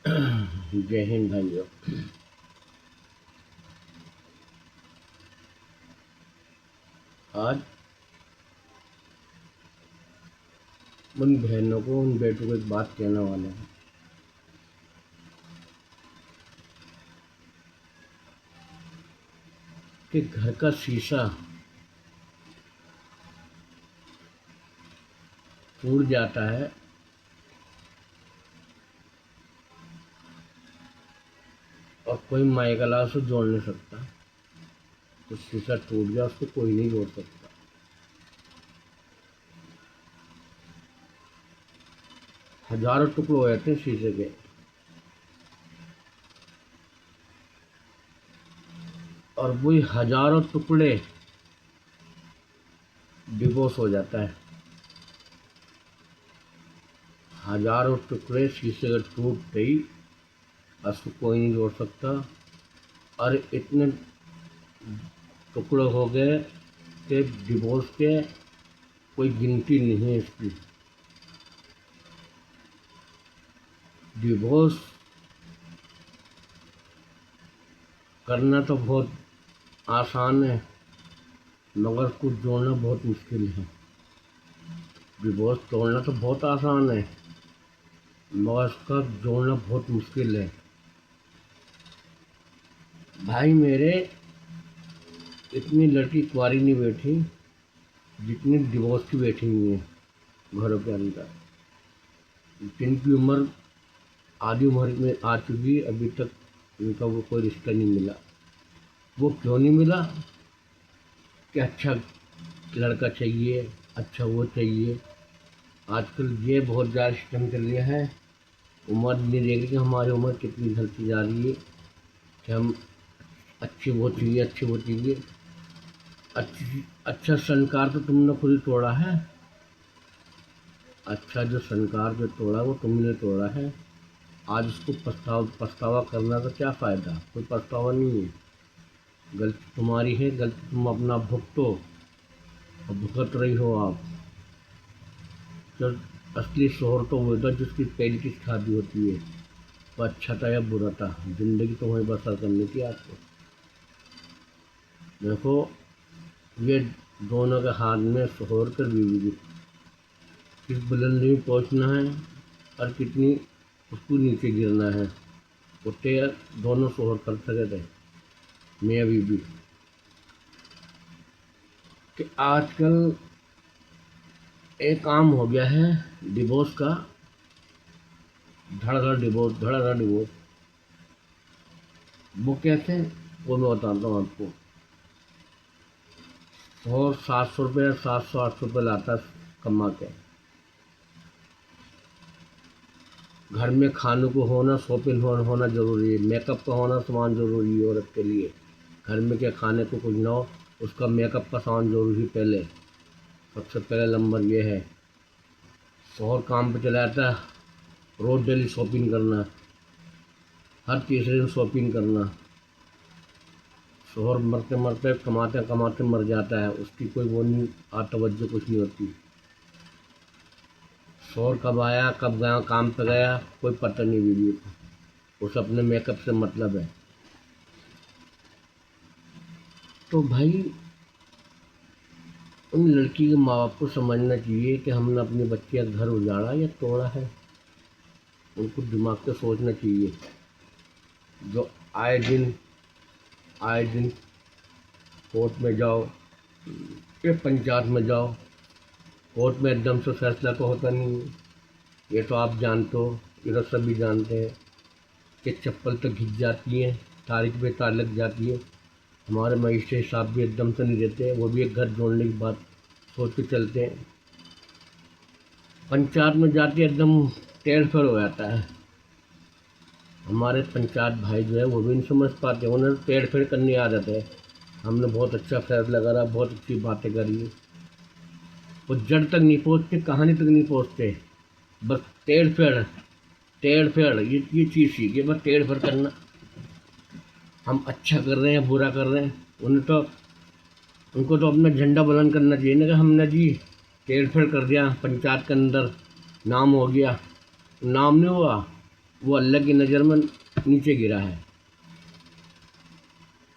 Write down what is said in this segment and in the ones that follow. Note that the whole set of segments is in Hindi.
जय हिंद भाइयों। आज उन बहनों को, उन बेटों को एक बात कहने वाले हैं कि घर का शीशा टूट जाता है और कोई माइकला उसे जोड़ नहीं सकता। तो शीशा टूट गया, उसको कोई नहीं जोड़ सकता। हजारों टुकड़े हो जाते हैं शीशे के, और वही हजारों टुकड़े डिवोर्स हो जाता है। हजारों टुकड़े शीशे के टूट गई, उसको कोई नहीं जोड़ सकता। और इतने टुकड़े हो गए कि डिवोर्स के कोई गिनती नहीं है इसकी। डिवोर्स करना तो बहुत आसान है, मगर कुछ जोड़ना बहुत मुश्किल है। डिवोर्स तोड़ना तो बहुत आसान है, मगर उसका जोड़ना बहुत मुश्किल है। भाई मेरे, इतनी लड़की कुंवारी नहीं बैठी जितनी डिवोर्स की बैठी हुई है घरों के अंदर, जिनकी उम्र आधी उम्र में आ चुकी, अभी तक उनका वो कोई रिश्ता नहीं मिला। वो क्यों नहीं मिला? कि अच्छा लड़का चाहिए, अच्छा वो चाहिए। आजकल ये बहुत ज़्यादा सिस्टम चल गया है। उम्र नहीं देख रही कि हमारी उम्र कितनी ढलती जा रही है, कि हम अच्छी वो चाहिए, अच्छी वो चाहिए। अच्छा संस्कार तो तुमने खुद ही तोड़ा है। अच्छा जो संस्कार जो तोड़ा वो तुमने तोड़ा है। आज उसको पछतावा करना तो क्या फ़ायदा? कोई पछतावा नहीं है। गलती तुम्हारी है, गलती तुम अपना भुगतो और भुगत रही हो आप। जो असली शोहर तो वो था जिसकी पहली की शादी होती है, वो अच्छा था या बुरा था, ज़िंदगी तुम्हें बसर करनी थी आपको। देखो, ये दोनों के हाथ में शोहर कर बीवी की किस बुलंदी में पहुँचना है और कितनी उसको नीचे गिरना है, वो तय दोनों शोहर कर सके थे, मियाँ बीवी। कि आजकल एक आम हो गया है डिवोर्स का, धड़ाधड़ डिवोर्स, धड़ाधड़ डिवोर्स। वो कैसे, वो मैं बताता हूँ आपको। और 700 रुपये, 700-800 रुपये लाता कमा के। घर में खाने को होना, शॉपिंग होना ज़रूरी है, मेकअप का होना सामान ज़रूरी है औरत के लिए। घर में क्या खाने को कुछ ना हो, उसका मेकअप का सामान ज़रूरी पहले, सबसे पहले नंबर ये है। शौहर काम पे चला जाता है, रोज़ डेली शॉपिंग करना, हर तीसरे दिन शॉपिंग करना। शौहर मरते मरते, कमाते कमाते मर जाता है, उसकी कोई वो नहीं, तवज्जो कुछ नहीं होती। शौहर कब आया कब गया, काम पे गया, कोई पता नहीं बीवी को, उस अपने मेकअप से मतलब है। तो भाई उन लड़की के माँ बाप को समझना चाहिए कि हमने अपनी बच्ची का घर उजाड़ा या तोड़ा है। उनको दिमाग से सोचना चाहिए। जो आए दिन कोर्ट में जाओ या पंचायत में जाओ, कोर्ट में एकदम से फैसला तो होता नहीं है। ये तो आप जानते हो, ये तो सभी जानते हैं कि चप्पल तो घिस जाती है, तारीख पे तार लग जाती है। हमारे मजिस्ट्रेट साहब भी एकदम से नहीं देते, वो भी एक घर जोड़ने की बात सोच के चलते हैं। पंचायत में जाके एकदम टेढ़ फेढ़ हो जाता है। हमारे पंचायत भाई जो है वो भी नहीं समझ पाते, उन्हें टेढ़ फेढ़ करने की आदत है। हमने बहुत अच्छा फैसला करा, बहुत अच्छी बातें करी, वो जड़ तक नहीं पहुँचते, कहानी तक नहीं पहुँचते, बस टेढ़ फेढ़ ये चीज़ सीखिए, बस टेढ़ फेढ़ करना। हम अच्छा कर रहे हैं बुरा कर रहे हैं, उनको तो अपना झंडा बुलंद करना चाहिए ना कि हमने जी टेढ़ फेढ़ कर दिया, पंचायत के अंदर नाम हो गया। नाम नहीं हुआ, वो अल्लाह की नज़र में नीचे गिरा है,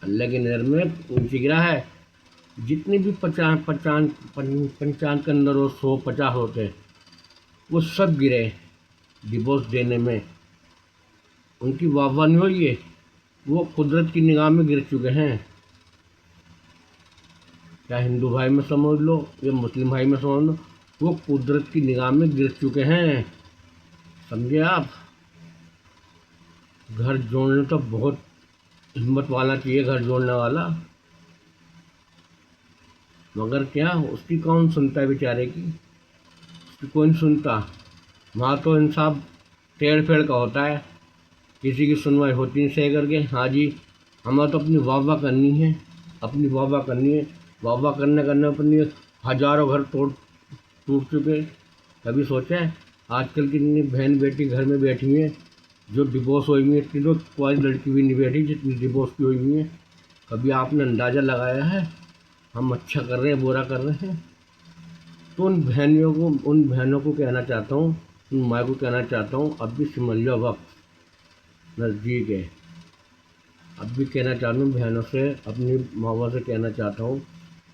अल्लाह की नज़र में नीचे गिरा है। जितने भी पंचान के अंदर वो 150 होते हैं, वो सब गिरे डिवोर्स देने में। उनकी वाहवाही नहीं हुई है, वो कुदरत की निगाह में गिर चुके हैं। क्या हिंदू भाई में समझ लो या मुस्लिम भाई में समझ लो, वो कुदरत की निगाह में गिर चुके हैं। समझे आप? घर जोड़ने तो बहुत हिम्मत वाला चाहिए, घर जोड़ने वाला, मगर क्या उसकी कौन सुनता है बेचारे की? उसकी कोई नहीं सुनता। वहाँ तो इंसाफ टेढ़ फेड़ का होता है, किसी की सुनवाई होती नहीं सही करके। हाँ जी, हमें तो अपनी वाह वाह करनी है, अपनी वाह वाह करनी है। वाह वाह करने करने अपनी हजारों घर टूट चुके। कभी सोचा है आजकल कितनी बहन बेटी घर में बैठी हुई हैं जो डिवोर्स हुई हुई है? इतनी तो कोई लड़की भी नहीं बैठी जितनी डिवोर्स की हुई हुई है। कभी आपने अंदाज़ा लगाया है हम अच्छा कर रहे हैं बुरा कर रहे हैं? तो उन बहनों को कहना चाहता हूँ, उन माँ को कहना चाहता हूँ, अब भी समझ लो वक्त नज़दीक है। अब भी कहना चाहता हूँ बहनों से, अपनी माँ से कहना चाहता हूँ,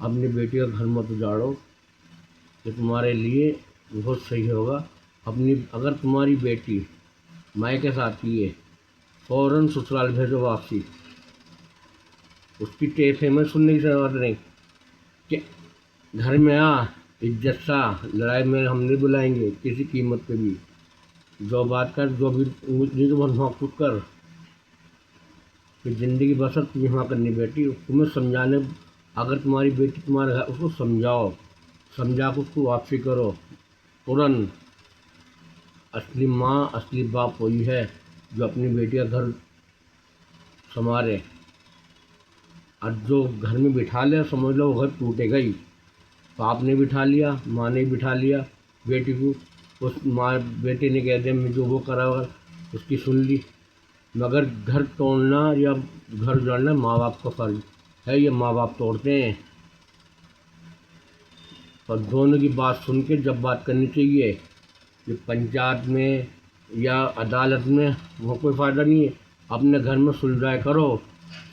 अपनी बेटी का घर मत उजाड़ो, ये तुम्हारे लिए बहुत सही होगा। अगर तुम्हारी बेटी मायके के साथ ही है, फ़ौरन ससुराल भेजो वापसी। उसकी टेफे में सुनने की जरूरत नहीं कि घर में आ, इज्जत सा, लड़ाई में हम नहीं बुलाएंगे किसी कीमत पे भी। जो बात कर, जो भी जो वहाँ खुद कर, कि ज़िंदगी बसर तुम वहाँ करनी बेटी। तुम्हें समझाने, अगर तुम्हारी बेटी तुम्हारे घर, उसको समझाओ, समझा कर उसको वापसी करो तुरंत। असली माँ असली बाप वही है जो अपनी बेटी का घर संवारे। और जो घर में बिठा ले समझ लो वो घर टूटेगा ही। बाप ने बिठा लिया, माँ ने बिठा लिया बेटी को, उस माँ बेटे ने कह दिया मैं जो वो करा होगा उसकी सुन ली। मगर घर तोड़ना या घर जोड़ना माँ बाप का फर्ज है, ये माँ बाप तोड़ते हैं। और दोनों की बात सुन के जब बात करनी चाहिए, ये पंचायत में या अदालत में वो कोई फ़ायदा नहीं है। अपने घर में सुलझाए करो,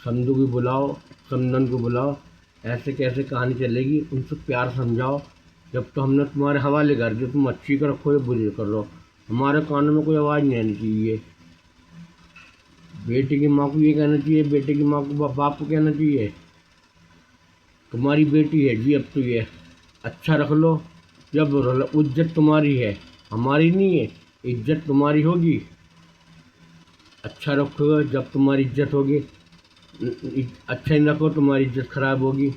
समझू को बुलाओ, समधन को बुलाओ। ऐसे कैसे कहानी चलेगी? उनसे प्यार समझाओ। जब तो हमने तुम्हारे हवाले कर दिया, तुम अच्छी कर रखो या बुरी कर रहो, हमारे कानों में कोई आवाज़ नहीं आनी चाहिए। बेटे की माँ को ये कहना चाहिए, बेटे की माँ को बाप को कहना चाहिए तुम्हारी बेटी है जी, अब तो ये अच्छा रख लो। जब इज्जत तुम्हारी है, हमारी नहीं है, इज्जत तुम्हारी होगी। अच्छा रखोगे जब तुम्हारी इज्जत होगी, अच्छा ही रखो तुम्हारी इज्जत खराब होगी।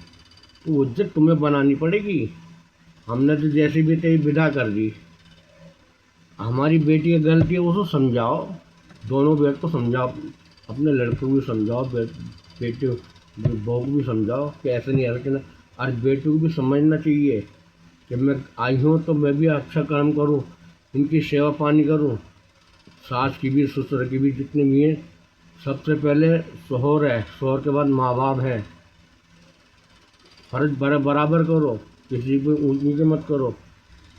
तो वो इज्जत तुम्हें बनानी पड़ेगी। हमने तो जैसी भी तेरी विदा कर दी। हमारी बेटी की गलती है उसको समझाओ, दोनों बेट को समझाओ, अपने लड़कों को भी समझाओ, बेटे बहू को भी समझाओ कि ऐसे नहीं ऐसे ना। और बेटों को भी समझना चाहिए कि मैं आई हूँ तो मैं भी अच्छा काम करूँ, इनकी सेवा पानी करूँ। सास की भी ससुर की भी जितने भी हैं, सबसे पहले शोहर है, शोहर के बाद माँ बाप है। फर्ज बराबर करो, किसी को ऊँच नीचे मत करो।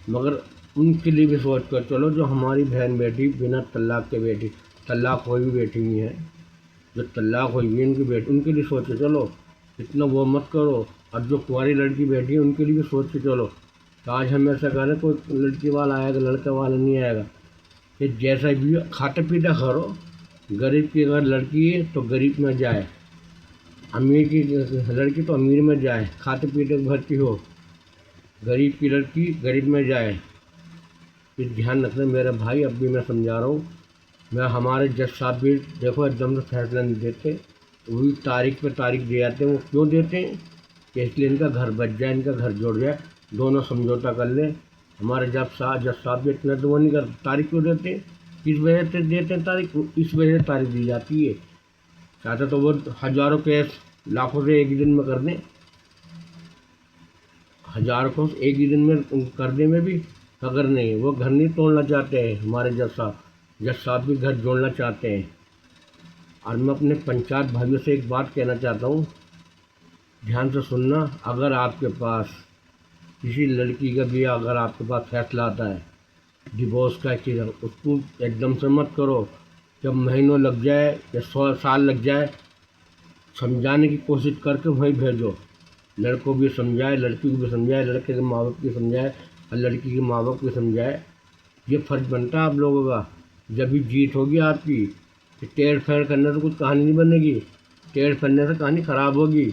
मगर उनके लिए भी सोच कर चलो जो हमारी बहन बेटी बिना तलाक के बेटी, तलाक हुई भी बैठी हुई हैं, जो तलाक हुई हुई है उनकी बेटी, उनके लिए सोच के चलो, इतना वो मत करो। और जो कुंवारी लड़की बैठी है उनके लिए भी सोच के चलो। तो आज हम ऐसा करें कोई लड़की वाला आएगा लड़का वाला नहीं आएगा, कि जैसा भी खाते पीते करो। गरीब की अगर लड़की है तो गरीब में जाए, अमीर की लड़की तो अमीर में जाए, खाते पीते घर की हो। गरीब की लड़की गरीब में जाए। ये ध्यान रखना मेरे भाई, अब भी मैं समझा रहा हूँ। मैं हमारे जज साहब भी देखो एकदम से फैसला नहीं देते, वही तारीख पे तारीख दे जाते हैं। वो क्यों देते हैं? कि इसलिए इनका घर बच जाए, इनका घर जुड़ जाए, दोनों समझौता कर लें। हमारे जज साहब भी इतना तो वो नहीं कर, तारीख क्यों देते हैं? किस वजह से देते हैं तारीख? इस वजह से तारीख दी जाती है। चाहते तो वो हज़ारों केस लाखों से एक ही दिन में कर दें, हज़ारों को एक ही दिन में कर दें में भी, अगर नहीं वो घर नहीं तोड़ना चाहते हैं। हमारे जज साहब भी घर जोड़ना चाहते हैं। और मैं अपने पंचायत भाइयों से एक बात कहना चाहता हूँ, ध्यान से सुनना। अगर आपके पास किसी लड़की का भी अगर आपके पास फैसला आता है डिवोर्स का, कि उसको एकदम से मत करो, जब महीनों लग जाए या 100 साल लग जाए, समझाने की कोशिश करके वहीं भेजो। लड़कों भी समझाए, लड़की को भी समझाए, लड़के के माँ बाप की समझाए और लड़की के माँ बाप की समझाए। ये फ़र्ज़ बनता है आप लोगों का। जब भी जीत होगी आपकी, कि टेढ़ फेढ़ करने से कुछ कहानी नहीं बनेगी, टेढ़ फेढ़ने से कहानी ख़राब होगी।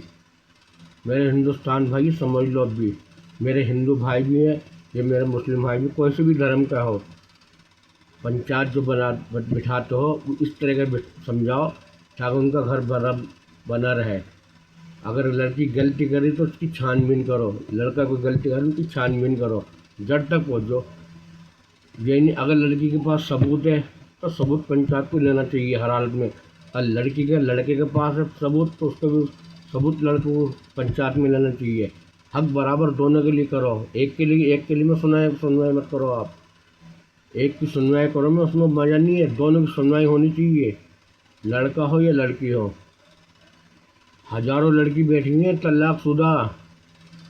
मेरे हिंदुस्तान भाई समझ लो। अब भी मेरे हिंदू भाई भी हैं, ये मेरे मुस्लिम भाई भी, कोई से भी धर्म का हो, पंचायत जो बिठाते हो इस तरह का समझाओ ताकि उनका घर बना रहे। अगर लड़की गलती करी तो उसकी छानबीन करो, लड़का कोई गलती करे उसकी छानबीन करो, जड़ तक पहुँचो। ये नहीं, अगर लड़की के पास सबूत है तो सबूत पंचायत को लेना चाहिए हर हालत में। और लड़के के पास है सबूत तो उसको भी सबूत लड़के को पंचायत में लेना चाहिए। हक बराबर दोनों के लिए करो, एक के लिए में सुनवाई मत करो आप। एक की सुनवाई करो में उसमें मज़ा नहीं है, दोनों की सुनवाई होनी चाहिए, लड़का हो या लड़की हो। हज़ारों लड़की बैठी हुई हैं तलाकशुदा।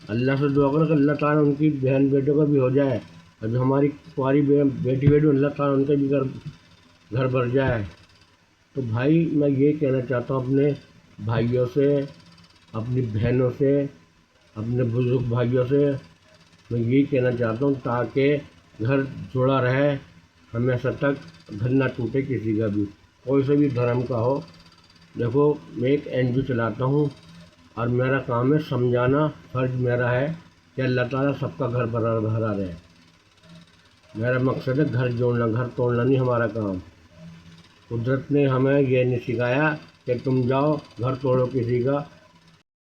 अल्लाह से दुआ करो कि अल्लाह ताला उनकी बहन बेटों का भी हो जाए, और जो हमारी कुंवारी बेटी अल्लाह ताला उनका भी घर भर जाए। तो भाई मैं ये कहना चाहता हूँ अपने भाइयों से, अपनी बहनों से, अपने बुजुर्ग भाइयों से, मैं यही कहना चाहता हूँ ताकि घर जुड़ा रहे हमेशा तक, घर ना टूटे किसी का भी, कोई से भी धर्म का हो। देखो मैं एक NGO चलाता हूँ और मेरा काम है समझाना, फ़र्ज मेरा है कि अल्लाह ताला सबका घर भरा रहे। मेरा मकसद है घर जोड़ना, घर तोड़ना नहीं हमारा काम। कुदरत ने हमें ये नहीं सिखाया कि तुम जाओ घर तोड़ो किसी का,